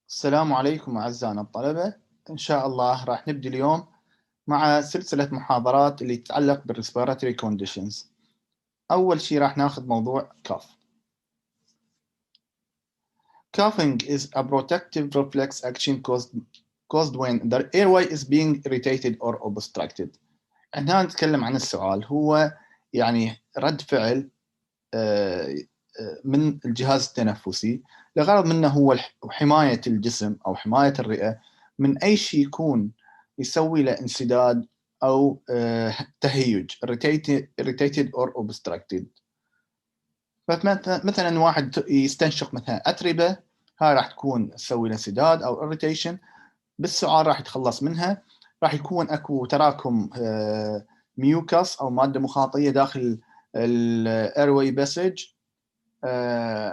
السلام عليكم أعزائنا الطلبة. إن شاء الله راح نبدأ اليوم مع سلسلة محاضرات اللي تتعلق بالريسبيراتوري كونديشنز. أول شيء راح ناخذ موضوع كاف. Coughing is a protective reflex action caused when the airway is being irritated or obstructed. هنا نتكلم عن السؤال، هو يعني رد فعل من الجهاز التنفسي لغرض منه هو حماية الجسم أو حماية الرئة من أي شيء يكون يسوي له انسداد أو تهيج irritated or obstructed. فمثلا واحد يستنشق مثلا أتربة، هاي راح تكون تسوي له انسداد أو irritation، بالسعال راح يتخلص منها. راح يكون اكو تراكم ميوكس أو مادة مخاطية داخل الايرواي باسج،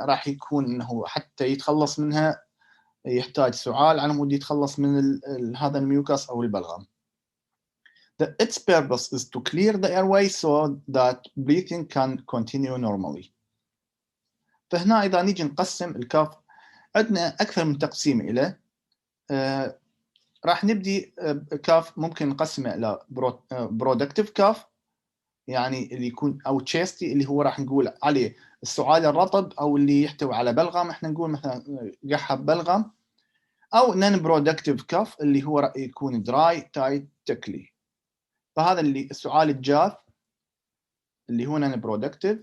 راح يكون انه حتى يتخلص منها يحتاج سعال على مود يتخلص من هذا الميوكس او البلغم. Its purpose is to clear the airway so that breathing can continue normally. فهنا اذا نيجي نقسم الكاف عندنا اكثر من تقسيم له. راح نبدي كاف ممكن نقسمه الى برودكتيف كاف، يعني اللي يكون او تشيستي اللي هو راح نقول عليه السعال الرطب او اللي يحتوي على بلغم، احنا نقول مثلا قحة بلغم. او نون برودكتيف كاف اللي هو يكون دراي تايت تكلي. فهذا اللي السعال الجاف اللي هو نون برودكتيف،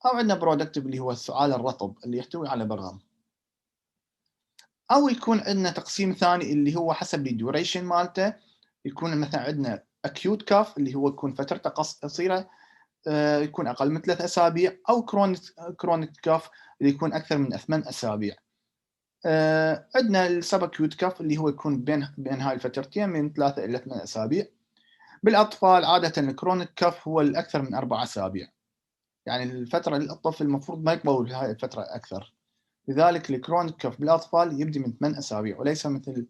او عندنا برودكتيف اللي هو السعال الرطب اللي يحتوي على بلغم. او يكون عندنا تقسيم ثاني اللي هو حسب الديوريشن مالته، يكون مثلا عندنا اكيوت كاف اللي هو يكون فترته قصيره، يكون اقل من 3 اسابيع، او كرونيك كاف اللي يكون اكثر من 8 اسابيع. عندنا السب اكيوت كاف اللي هو يكون بين هاي الفترتين من 3 الى 8 اسابيع. بالاطفال عاده الكرونيك كاف هو الاكثر من 4 اسابيع، يعني الفتره الطفل المفروض ما يقبل هاي الفتره اكثر، لذلك الكرونيك كاف بالاطفال يبدي من 8 اسابيع وليس مثل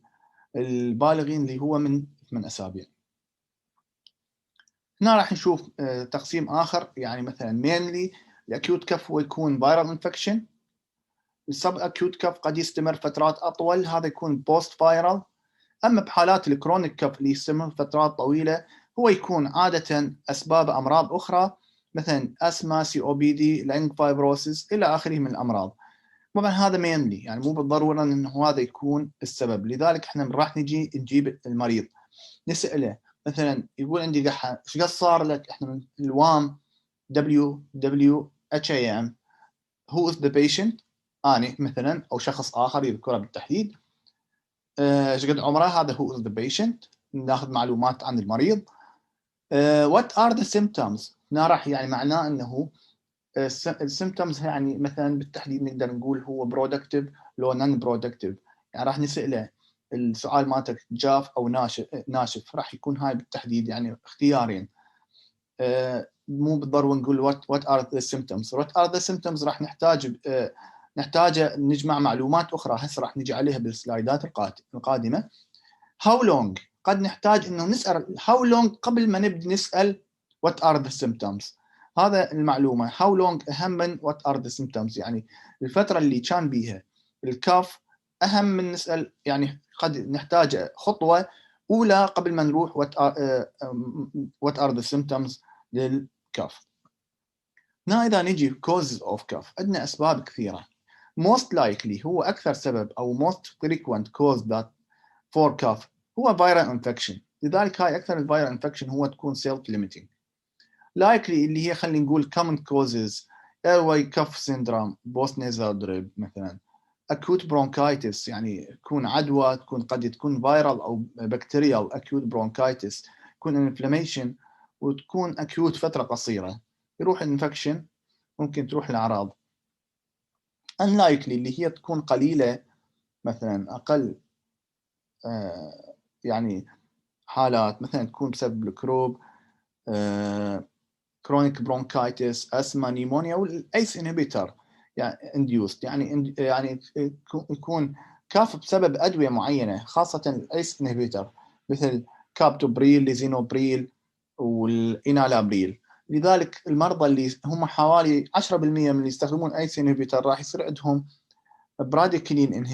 البالغين اللي هو من 8 اسابيع. هنا راح نشوف تقسيم اخر، يعني مثلا مينلي الاكيوت كف هو يكون فيرال انفكشن. السب اكيوت كف قد يستمر فترات اطول، هذا يكون بوست فايرال. اما بحالات الكرونيك كف اللي يستمر فترات طويله هو يكون عاده اسباب امراض اخرى مثلا اسما، سي او بي دي، لانج فايبروسيس الى اخره من الامراض. طبعا هذا مينلي، يعني مو بالضروره انه هذا يكون السبب، لذلك احنا راح نجيب المريض نساله مثلا يقول عندي قحه، ايش قد صار لك؟ احنا من الوام WWHAM who is the patient، اني مثلا او شخص اخر يذكره بالتحديد. ايش قد عمره؟ هذا who is the patient، ناخذ معلومات عن المريض. what are the symptoms، هنا راح يعني معناه انه السيمتومز يعني مثلا بالتحديد نقدر نقول هو برودكتيف لو نون برودكتيف، يعني راح نساله السؤال مالتك جاف او ناشف راح يكون هاي بالتحديد يعني اختيارين، مو بالضروره نقول وات ار ذا سيمتومز. وات ار ذا سيمتومز راح نحتاج نجمع معلومات اخرى هسه راح نجي عليها بالسلايدات القادمه. هاو لونج، قد نحتاج انه نسال هاو لونج قبل ما نبدا نسال وات ار ذا سيمتومز. هذا المعلومه هاو لونج اهم من وات ار ذا سيمتومز، يعني الفتره اللي كان بيها الكاف اهم من نسال، يعني قد نحتاج خطوه اولى قبل ما نروح وات ار ذا سيمتومز للكاف. هنا اذا نجي causes of cough عندنا اسباب كثيره. most likely هو اكثر سبب او most frequent cause that for cough هو viral infection، لذلك هاي اكثر الفيرال انفكشن هو تكون self limiting. likely اللي هي خلينا نقول common causes airway cough syndrome post nasal drip مثلا. acute bronchitis يعني تكون عدوى، قد تكون فيرال او بكتيريال acute bronchitis، يكون inflammation وتكون acute فتره قصيره يروح الانفكشن ممكن تروح الاعراض. unlikely اللي هي تكون قليله، مثلا اقل يعني حالات مثلا تكون بسبب الكروب، كرونيك برونكايتس، اسما، نيمونيا، والايس انهبيتر يعني انديوست، يعني يكون كاف بسبب ادويه معينه خاصه الايس انهبيتر مثل كابتوبريل، ليزينوبريل، والانالابريل. لذلك المرضى اللي هم حوالي 10% من اللي يستخدمون ايس انهبيتر راح يصير عندهم براديكينين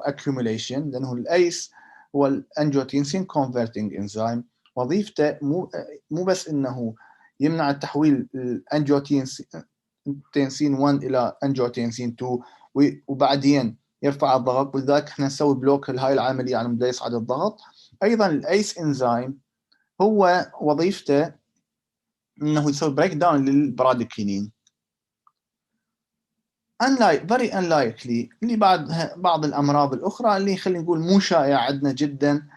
accumulation، لأنه الأيس هو الأنجيوتنسين converting enzyme. وظيفته مو بس إنه يمنع التحويل الأنجيوتنسين 1 إلى أنجيوتنسين 2 وبعدين يرفع الضغط، ولذلك احنا نسوي بلوك لهاي العملية على مود يصعد الضغط. أيضا الأيس إنزيم هو وظيفته إنه يسوي بريك داون للبراديكينين. very unlikely اللي بعض الأمراض الأخرى اللي خلينا نقول مو شائعة عندنا جدا،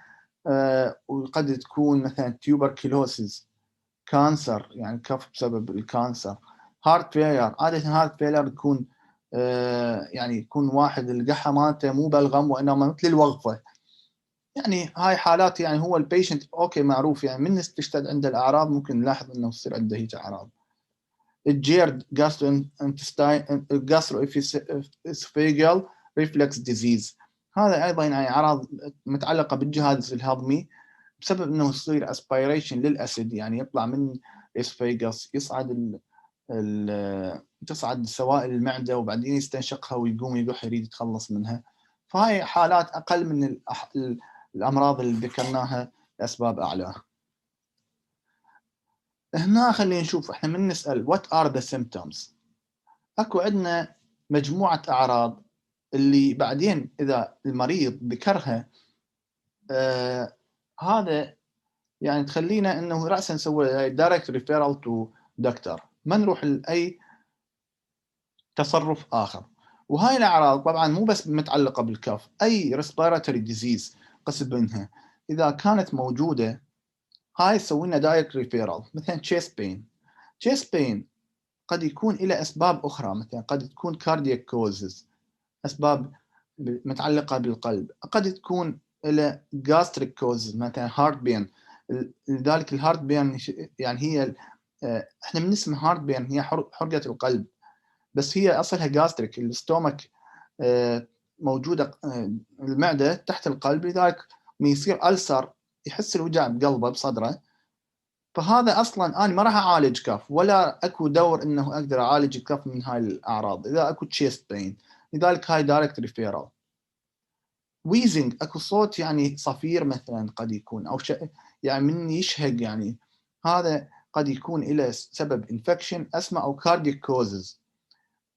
وقد تكون مثلا تيوبركلوسيس، كانسر، يعني كف بسبب الكانسر، هارت فيلر. عادة هارت فيلر يكون يعني يكون واحد القحة مالته مو بلغم وإنما مثل الوقفة. يعني هاي حالات يعني هو البيشنت اوكي معروف، يعني من تشتد عنده الأعراض ممكن نلاحظ إنه يصير عنده هيك أعراض. الجيرد gastroesophageal reflux disease، هذا أيضا يعني أعراض متعلقة بالجهاز الهضمي بسبب إنه يصير aspiration للأسيد، يعني يطلع من الإسفاجس تصعد سوائل المعدة وبعدين يستنشقها ويقوم يقح يريد يتخلص منها. فهاي حالات أقل من الأمراض اللي ذكرناها لأسباب أعلى. هنا خلينا نشوف، احنا من نسأل what are the symptoms، اكو عندنا مجموعة أعراض اللي بعدين إذا المريض ذكرها هذا يعني تخلينا إنه رأسا نسوي direct referral to doctor، ما نروح لأي تصرف آخر. وهاي الأعراض طبعا مو بس متعلقة بالكف، أي respiratory disease قسم منها إذا كانت موجودة هاي تسوي لنا direct referral. مثلا chest pain قد يكون إلى أسباب أخرى، مثلا قد تكون cardiac causes، أسباب متعلقة بالقلب، قد تكون إلى gastric causes مثلا heart pain. لذلك الهارت بين يعني هي احنا من اسم هارت بين هي حرقة القلب، بس هي أصلها gastric، الستومك موجودة المعدة تحت القلب، لذلك من يصير ألسر يحس الوجع بقلبه بصدره. فهذا اصلا انا ما راح اعالج كف ولا اكو دور انه اقدر اعالج الكف من هاي الاعراض اذا اكو تشيست بين، لذلك هاي دايركت ريفيرال. ويزنج، اكو صوت يعني صفير مثلا قد يكون، او شيء يعني من يشهق، يعني هذا قد يكون له سبب انفكشن اسمى او كاردياك كوزز.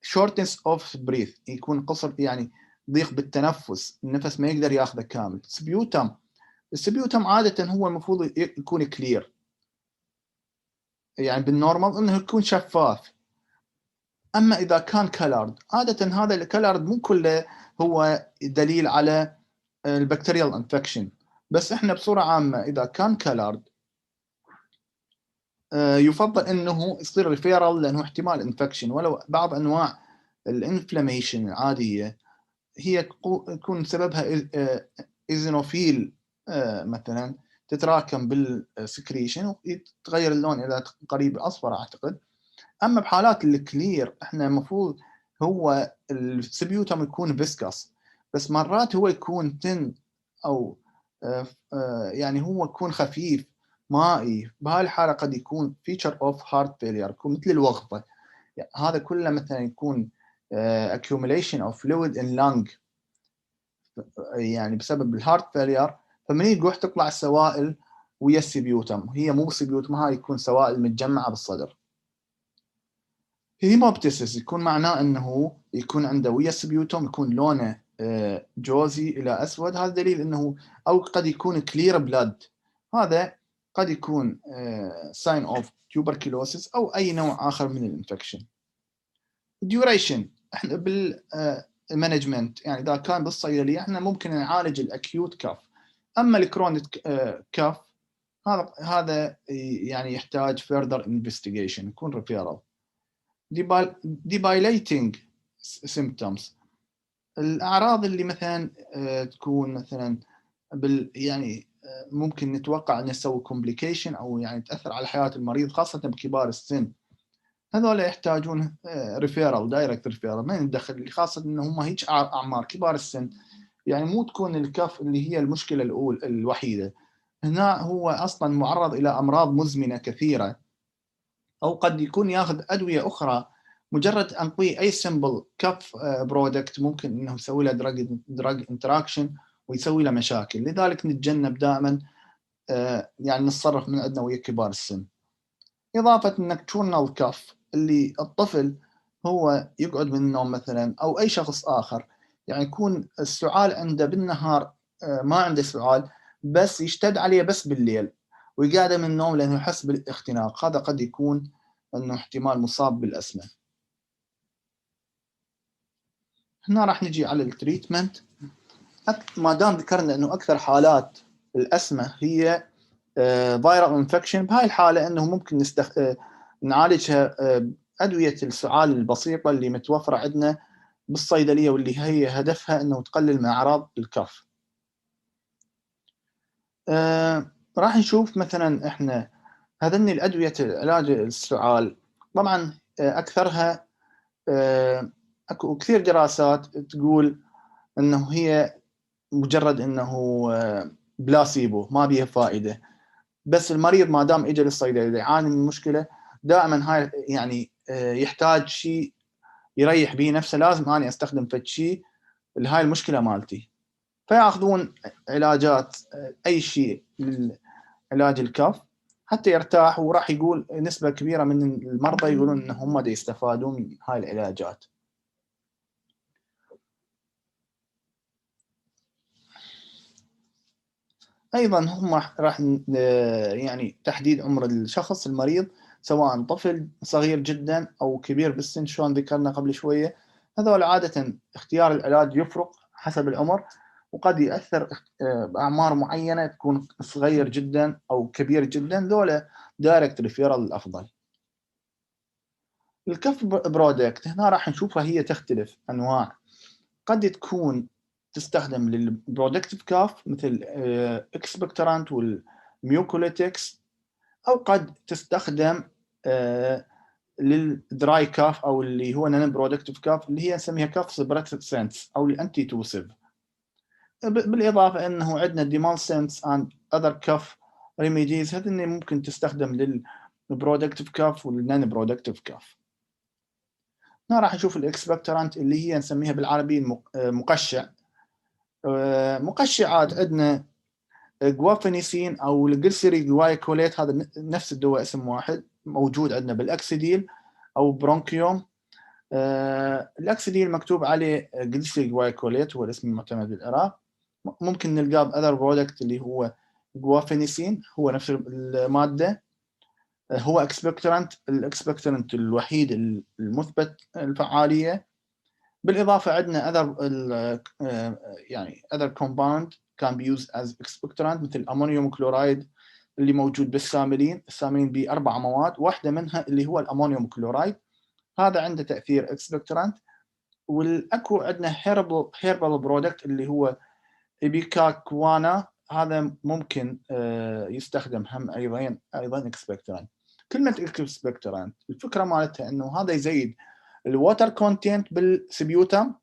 شورتنس اوف بريث، يكون قصر يعني ضيق بالتنفس، النفس ما يقدر ياخذه كامل. سبيوتم، السبيوتم عاده هو المفروض يكون كلير، يعني بالنورمال انه يكون شفاف. اما اذا كان كلرد، عاده هذا الكلرد مو كله هو دليل على البكتيريال انفكشن، بس احنا بصوره عامه اذا كان كلرد يفضل انه يصير ريفيرال لانه احتمال انفكشن. ولو بعض انواع الانفلاميشن العاديه هي يكون سببها ايزينوفيل مثلا تتراكم بالسكريشن ويتغير اللون الى قريب اصفر اعتقد. اما بحالات الكلير احنا المفروض هو السبيوتم يكون فيسكاس، بس مرات هو يكون تن او يعني هو يكون خفيف مائي. بهاي الحاله قد يكون فيتشر اوف هارت فيلير، يكون مثل الوقفه. يعني هذا كله مثلا يكون accumulation of fluid in lung يعني بسبب الهارت فيلير، فمن يقوح تطلع السوائل ويا السبيوتم، هي مو سبيوتم، هاي يكون سوائل متجمعه بالصدر. هيموبتيسيس يكون معناه انه يكون عنده ويا السبيوتوم يكون لونه جوزي الى اسود، هذا دليل انه، او قد يكون كلير بلاد، هذا قد يكون ساين اوف تيوبركلوسيس او اي نوع اخر من الانفكشن. ديوريشن، احنا بالمانجمنت يعني اذا كان بالصيدليه احنا ممكن نعالج الاكيوت كف، اما الكرونيك كف هذا يعني يحتاج further investigation، يكون ريفيرال. debilitating symptoms، الأعراض اللي مثلا تكون مثلا يعني ممكن نتوقع أن يسوي complication أو يعني تأثر على حياة المريض خاصة بكبار السن، هذول يحتاجون referral direct referral، ما ندخل، خاصة أن هم هيك أعمار كبار السن، يعني مو تكون الكف اللي هي المشكلة الوحيدة. هنا هو أصلا معرض إلى أمراض مزمنة كثيرة، أو قد يكون ياخذ أدوية أخرى مجرد انطيه اي سمبل كف برودكت ممكن انه يسوي له دراج انتراكشن ويسوي له مشاكل. لذلك نتجنب دائما يعني نتصرف من عندنا ويا كبار السن. اضافه انك تشون الكف اللي الطفل هو يقعد من النوم مثلا او اي شخص اخر، يعني يكون السعال عنده بالنهار ما عنده سعال، بس يشتد عليه بس بالليل ويقعده من النوم لانه يحس بالاختناق، هذا قد يكون انه احتمال مصاب بالاسمه. هنا راح نجي على التريتمنت. ما دام ذكرنا انه اكثر حالات الاسمه هي فيرال انفكشن، بهاي الحاله انه ممكن نعالجها ادويه السعال البسيطه اللي متوفره عندنا بالصيدليه، واللي هي هدفها انه تقلل من اعراض الكف. راح نشوف مثلا احنا هذني الادويه علاج السعال، طبعا اكثرها اكو كثير دراسات تقول انه هي مجرد انه بلاسيبو ما بيها فائده، بس المريض ما دام اجى للصيدليه يعاني من مشكله، دائما هاي يعني يحتاج شيء يريح به نفسه، لازم اني استخدم فد شيء لهاي المشكله مالتي، فياخذون علاجات اي شيء لعلاج الكف حتى يرتاح. وراح يقول نسبه كبيره من المرضى يقولون ان هم دا يستفادون من هاي العلاجات. ايضا هم راح يعني تحديد عمر الشخص المريض، سواء طفل صغير جدا او كبير بالسن شلون ذكرنا قبل شويه. هذول عاده اختيار العلاج يفرق حسب العمر، وقد ياثر باعمار معينه تكون صغير جدا او كبير جدا، ذولا دايركت ريفيرال الافضل. الكف برودكت هنا راح نشوفها هي تختلف انواع، قد تكون تستخدم للبرودكتيف كاف مثل اكسبكتورانت والميوكوليتكس، او قد تستخدم للدراي كاف او اللي هو نون برودكتيف كاف اللي هي نسميها كاف سبريت سنس او الانتي توسيف. بالاضافه انه عندنا ديمال سنس اند اذر كاف ريميديز، هذني ممكن تستخدم للبرودكتيف كاف والنون برودكتيف كاف. هنا راح نشوف الاكسبكتورانت اللي هي نسميها بالعربي مقشع. مقشعات عندنا جوافينيسين او الجلسري جلايكوليت، هذا نفس الدواء اسم واحد موجود عندنا بالاكسديل او برونكيوم. الاكسديل مكتوب عليه جلسري جلايكوليت، هو الاسم المعتمد بالعراق. ممكن نلقاه باذر برودكت اللي هو جوافينيسين، هو نفس الماده. هو اكسبكتورانت، الاكسبكتورانت الوحيد المثبت الفعاليه. بالاضافه عندنا يعني other compound can be used as expectorant مثل الامونيوم كلورايد اللي موجود بالساملين. الساملين باربع مواد، واحده منها اللي هو الامونيوم كلورايد، هذا عنده تاثير اكسبكتورانت. والاكو عندنا هيربل برودكت اللي هو ايبيكاكوانا، هذا ممكن يستخدم هم ايضا اكسبكتورانت. كلمه اكسبكتورانت الفكره مالتها انه هذا يزيد الووتر كونتنت بالسبيوتم،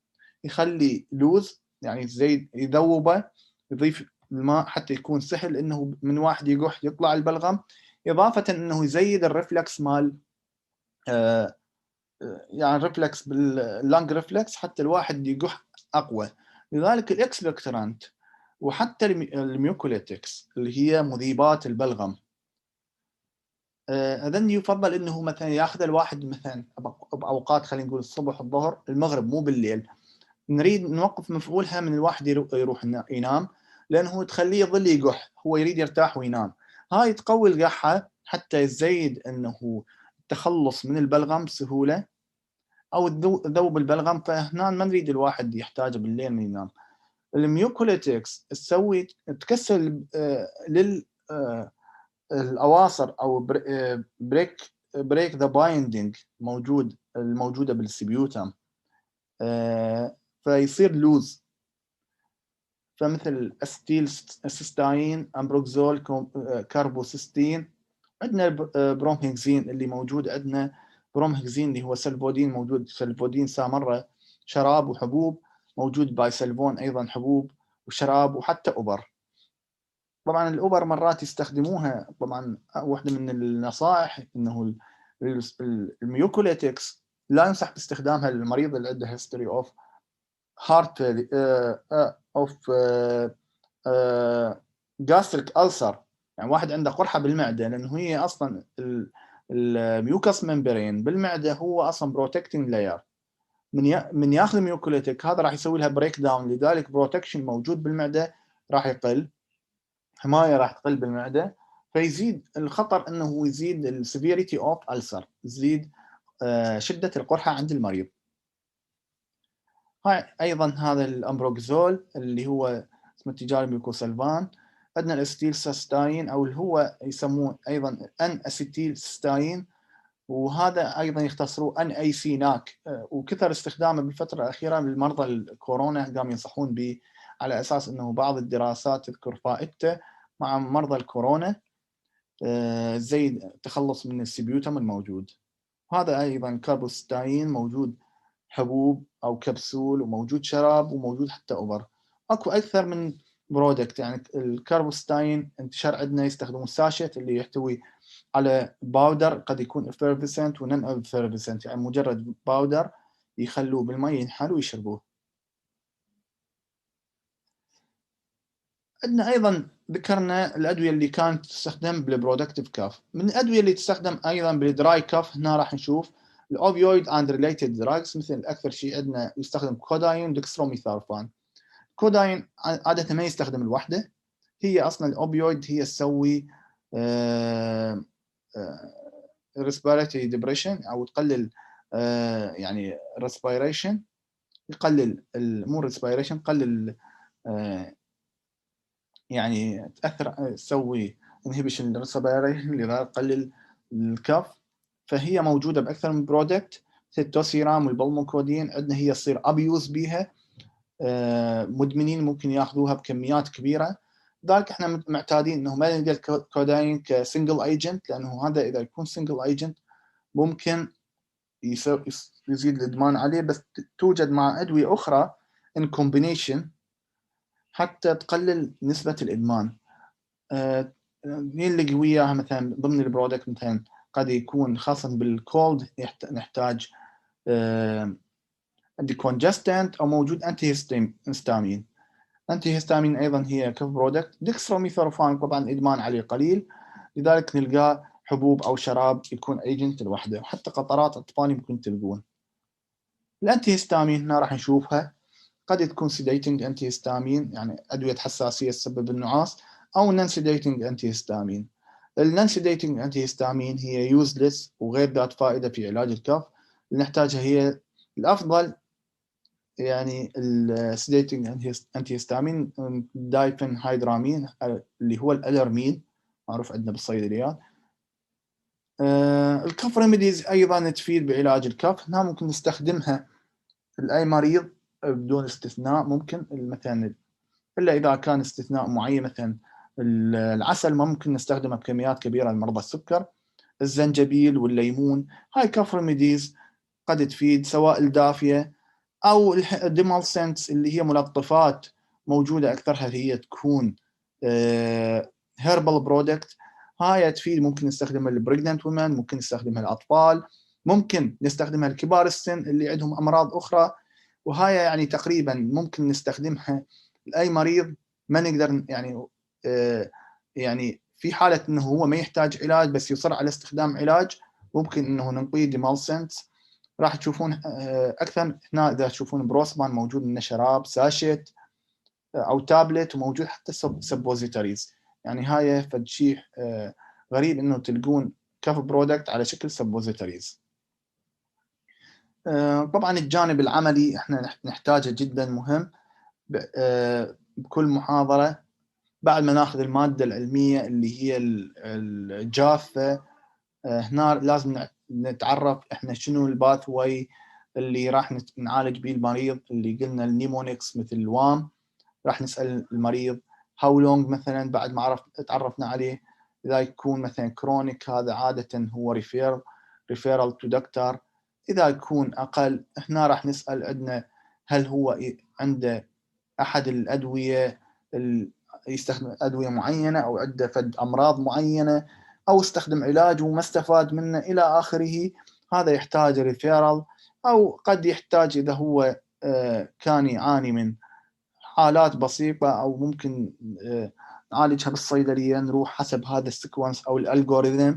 يخلي لوز يعني زي يذوبه، يضيف الماء حتى يكون سهل انه من واحد يقح يطلع البلغم. اضافه انه يزيد الرفلكس مال يعني الرفلكس باللانج ريفلكس حتى الواحد يقح اقوى. لذلك الاكسبكتورانت وحتى الميوكوليتكس اللي هي مذيبات البلغم، اذن يفضل انه مثلا ياخذ الواحد مثلا باوقات خلينا نقول الصبح الظهر المغرب مو بالليل، نريد نوقف مفعولها من الواحد يروح ينام، لانه تخليه يظل يقح، هو يريد يرتاح وينام. هاي تقوي القحه حتى يزيد انه التخلص من البلغم بسهوله او ذوب البلغم، فهنا ما نريد الواحد يحتاجه بالليل من ينام. الميوكوليتكس تسوي تكسر لل الاواصر او بريك ذا بايندينج الموجوده بالسبيوتم، فيصير لوز. فمثل استيل سيستاين، امبروكزول، كاربوسيستين. عندنا برومهكزين اللي موجود عندنا، برومهكزين اللي هو سلفودين موجود، سلفودين سامره شراب وحبوب، موجود بايسلفون ايضا حبوب وشراب وحتى اوبر. طبعا الاوبر مرات يستخدموها، طبعا واحده من النصائح انه الميوكوليتكس لا ينصح باستخدامها للمريض اللي عنده history of heart of gastric ulcer، يعني واحد عنده قرحة بالمعدة، لأنه هي أصلا الميوكس ممبرين بالمعدة هو أصلا protecting layer، من ياخذ ميوكوليتيك هذا راح يسوي لها بريك داون، لذلك بروتكشن موجود بالمعدة راح يقل، حماية راح تقل بالمعدة، فيزيد الخطر انه يزيد السيفيريتي اوف ألسر، يزيد شدة القرحة عند المريض. هاي ايضا هذا الامبروكزول اللي هو اسمه التجاري ميوكوسلفان، عندنا الاستيل سيستاين او اللي هو يسموه ايضا ان اسيتيل سيستاين، وهذا ايضا يختصروه ان اي سي ناك، وكثر استخدامه بالفتره الاخيره للمرضى الكورونا، قام ينصحون به على اساس انه بعض الدراسات تذكر فائدته مع مرضى الكورونا، زي التخلص من السبيوتم الموجود. هذا ايضا كاربوستاين موجود حبوب او كبسول، وموجود شراب، وموجود حتى اوفر. اكو اكثر من برودكت، يعني الكاربوستاين انتشر عندنا يستخدمون الساشيت اللي يحتوي على باودر، قد يكون effervescent ونن effervescent، يعني مجرد باودر يخلوه بالماء ينحل ويشربوه. عندنا ايضا ذكرنا الادويه اللي كانت تستخدم بالبرودكتيف كاف. من الادويه اللي تستخدم ايضا بالدراي كاف هنا راح نشوف الاوبيويد اند ريليتد دراجز، مثل اكثر شيء عندنا يستخدم كوداين دكستروميثارفان. كوداين عاده ما يستخدم لوحده، هي اصلا الاوبيويد هي تسوي respiratory depression او تقلل يعني respiration، يقلل مو respiration، تقلل يعني تاثر تسوي inhibition respiration، لذلك تقلل الكف. فهي موجوده باكثر من برودكت، التوسيرام والبلموكودين عندنا هي تصير ابيوز بيها، مدمنين ممكن ياخذوها بكميات كبيره، ذلك احنا معتادين انه ما نلقى الكوداين كسنجل ايجنت، لانه هذا اذا يكون سنجل ايجنت ممكن يزيد الادمان عليه، بس توجد مع ادويه اخرى ان كومبينيشن حتى تقلل نسبه الادمان. نلقي وياها مثلا ضمن البرودكت، مثلا قد يكون خاصه بالكولد نحتاج عندي كونجستنت، او موجود انتي هيستامين. انتي هيستامين ايضا هي كف برودكت. ديكستروميثورفان طبعا ادمان عليه قليل، لذلك نلقاه حبوب او شراب يكون ايجنت لوحده، وحتى قطرات اطفال ممكن تلقون. الانتي هيستامين هنا راح نشوفها قد تكون سيديتنج انتي هيستامين، يعني ادويه حساسيه تسبب النعاس، او نون سيديتنج انتي هيستامين. النون سيديتنج انتي هيستامين هي يوزلس وغير ذات فائده في علاج الكف، اللي نحتاجها هي الافضل يعني السيديتنج انتي هيستامين دايفن هيدرامين اللي هو الالرمين، معروف عندنا بالصيدليات. الكف ريميديز ايضا تفيد بعلاج الكف، هنا ممكن نستخدمها لاي مريض بدون استثناء، ممكن مثلا الا اذا كان استثناء معين، مثلا العسل ما ممكن نستخدمه بكميات كبيره لمرضى السكر، الزنجبيل والليمون، هاي كف ريميديز قد تفيد، سوائل دافيه او الديمالسنتس اللي هي ملطفات موجوده اكثرها هي تكون هيربال برودكت، هاي تفيد، ممكن نستخدمها للبريجننت ومن، ممكن نستخدمها للاطفال، ممكن نستخدمها لكبار السن اللي عندهم امراض اخرى، وهاي يعني تقريبا ممكن نستخدمها لاي مريض ما نقدر يعني في حاله انه هو ما يحتاج علاج بس يصر على استخدام علاج، ممكن انه نعطيه ديمالسنتس. راح تشوفون اكثر هنا اذا تشوفون بروسمان موجود منه شراب ساشيت او تابلت، وموجود حتى سبوزيتوريز، يعني هاي فد شيء غريب انه تلقون كف برودكت على شكل سبوزيتوريز. طبعا الجانب العملي احنا نحتاجه جدا مهم بكل محاضره، بعد ما ناخذ الماده العلميه اللي هي الجافه، هنا لازم نتعرف احنا شنو الباث واي اللي راح نعالج به المريض، اللي قلنا النيمونكس مثل الوام، راح نسال المريض هاو لونج مثلا بعد ما تعرفنا عليه، اذا يكون مثلا كرونيك هذا عاده هو ريفيرال تو دكتور، اذا يكون اقل هنا راح نسال عندنا هل هو عنده احد الادويه يستخدم ادويه معينه، او عنده فد امراض معينه، او استخدم علاج وما استفاد منه الى اخره. هذا يحتاج ريفيرال، أو قد يحتاج إذا هو كان يعاني من حالات بسيطة أو ممكن نعالجها بالصيدلية، نروح حسب هذا السيكونس أو الألغوريثم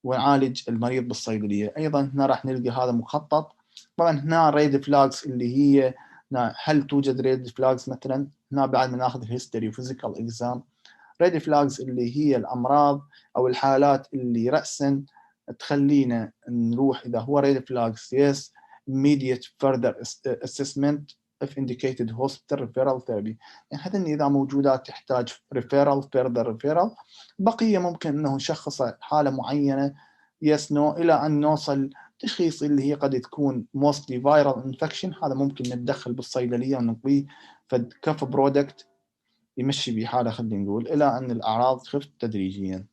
ونعالج المريض بالصيدلية. أيضا هنا راح نلقى هذا مخطط. طبعا هنا ريد فلاجز اللي هي هل توجد ريد فلاجز مثلا. هنا بعد ما ناخذ الهيستوري وفيزيكال اكزام. ريد فلاجز اللي هي الأمراض أو الحالات اللي رأسا تخلينا نروح إذا هو ريد فلاجز yes immediate further assessment if indicated hospital referral therapy. يعني هذا إذا موجودات تحتاج referral further referral. بقية ممكن أنه نشخص حالة معينة yes no إلى أن نوصل تشخيص اللي هي قد تكون mostly viral infection. هذا ممكن نتدخل بالصيدلية ونقضيه فد كف برودكت يمشي بحاله خلينا نقول إلى أن الأعراض تخف تدريجيا.